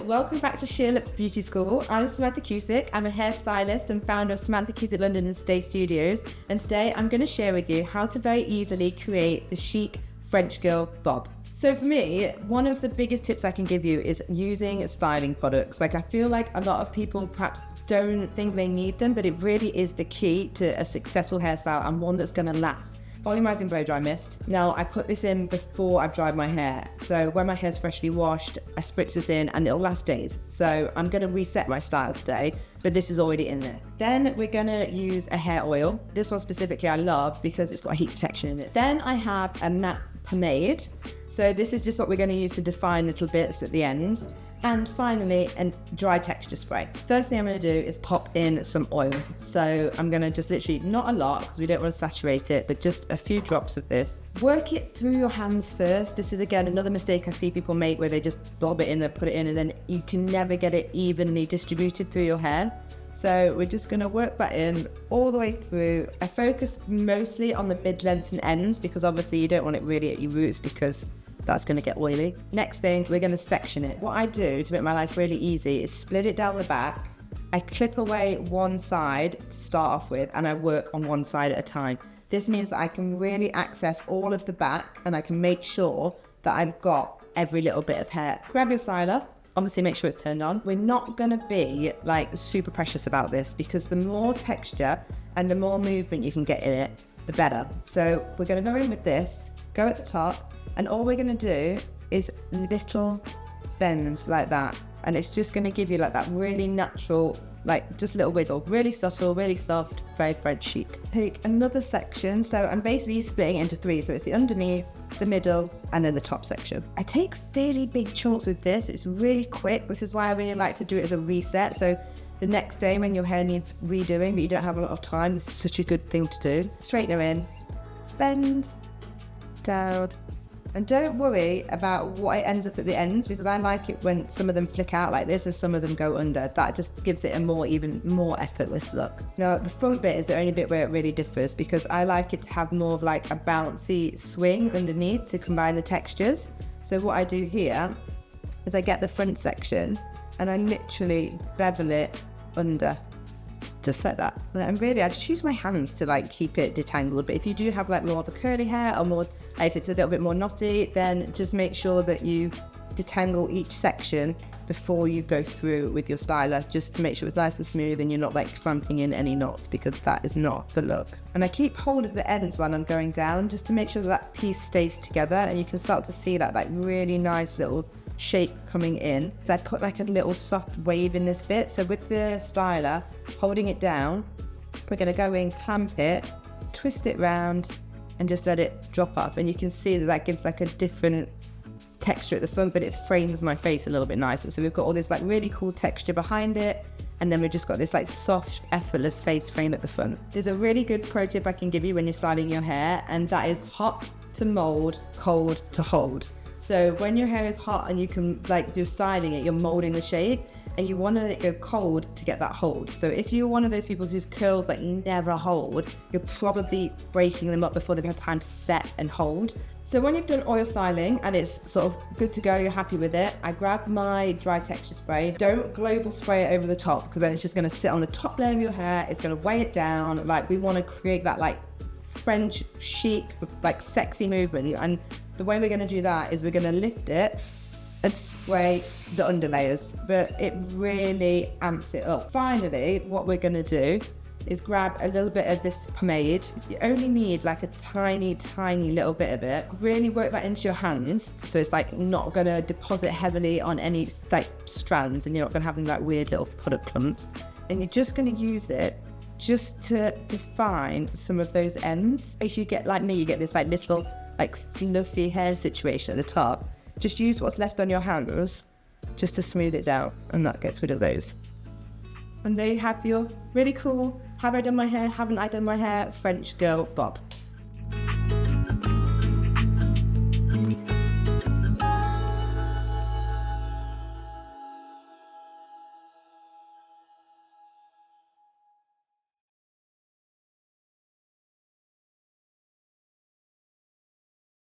welcome back to Sheer Lips Beauty School. I'm Samantha Cusick. I'm a hairstylist and founder of Samantha Cusick London and Stay Studios. And today I'm going to share with you how to very easily create the chic French girl bob. So for me, one of the biggest tips I can give you is using styling products. Like I feel like a lot of people perhaps don't think they need them, but it really is the key to a successful hairstyle and one that's going to last. Volumizing blow dry mist. Now I put this in before I've dried my hair. So when my hair's freshly washed, I spritz this in and it'll last days. So I'm gonna reset my style today, but this is already in there. Then we're gonna use a hair oil. This one specifically I love because it's got a heat protection in it. Then I have a matte pomade. So this is just what we're gonna use to define little bits at the end. And finally, a dry texture spray. First thing I'm gonna do is pop in some oil. So I'm gonna just literally, not a lot, because we don't want to saturate it, but just a few drops of this. Work it through your hands first. This is again, another mistake I see people make where they just bob it in and put it in, and then you can never get it evenly distributed through your hair. So we're just gonna work that in all the way through. I focus mostly on the mid-lengths and ends, because obviously you don't want it really at your roots because that's going to get oily. Next thing, we're going to section it. What I do to make my life really easy is split it down the back. I clip away one side to start off with, and I work on one side at a time. This means that I can really access all of the back, and I can make sure that I've got every little bit of hair. Grab your styler. Obviously make sure it's turned on. We're not going to be like super precious about this, because the more texture and the more movement you can get in it, the better. So we're going to go in with this, go at the top, and all we're going to do is little bends like that. And it's just going to give you like that really natural, like just little wiggle, really subtle, really soft, very French chic. Take another section. So I'm basically splitting it into three. So it's the underneath, the middle, and then the top section. I take fairly big chunks with this. It's really quick. This is why I really like to do it as a reset. So the next day when your hair needs redoing, but you don't have a lot of time, this is such a good thing to do. Straightener in, bend, down. And don't worry about what it ends up at the ends, because I like it when some of them flick out like this and some of them go under. That just gives it a even more effortless look. Now the front bit is the only bit where it really differs, because I like it to have more of like a bouncy swing underneath to combine the textures. So what I do here is I get the front section and I literally bevel it under. Just like that. And really, I just use my hands to like keep it detangled. But if you do have like more of a curly hair, or more, if it's a little bit more knotty, then just make sure that you detangle each section before you go through with your styler, just to make sure it's nice and smooth and you're not like clamping in any knots, because that is not the look. And I keep hold of the ends while I'm going down, just to make sure that piece stays together, and you can start to see that like really nice little shape coming in. So I put like a little soft wave in this bit. So with the styler, holding it down, we're going to go in, clamp it, twist it round, and just let it drop off. And you can see that that gives like a different texture at the front, but it frames my face a little bit nicer. So we've got all this like really cool texture behind it, and then we've just got this like soft, effortless face frame at the front. There's a really good pro tip I can give you when you're styling your hair, and that is hot to mold, cold to hold. So when your hair is hot and you can like do styling it, you're molding the shape, and you want to let it go cold to get that hold. So if you're one of those people whose curls like never hold, you're probably breaking them up before they've had time to set and hold. So when you've done oil styling and it's sort of good to go, you're happy with it, I grab my dry texture spray. Don't global spray it over the top, because then it's just going to sit on the top layer of your hair. It's going to weigh it down. Like we want to create that like French chic, like sexy movement. And the way we're going to do that is we're going to lift it and spray the underlayers, but it really amps it up. Finally, what we're going to do is grab a little bit of this pomade. You only need like a tiny, tiny little bit of it. Really work that into your hands, so it's like not going to deposit heavily on any like strands, and you're not going to have any like weird little product clumps. And you're just going to use it just to define some of those ends. If you get like me, you get this like little like fluffy hair situation at the top, just use what's left on your hands just to smooth it down, and that gets rid of those. And there you have your really cool, have I done my hair, haven't I done my hair, French girl bob.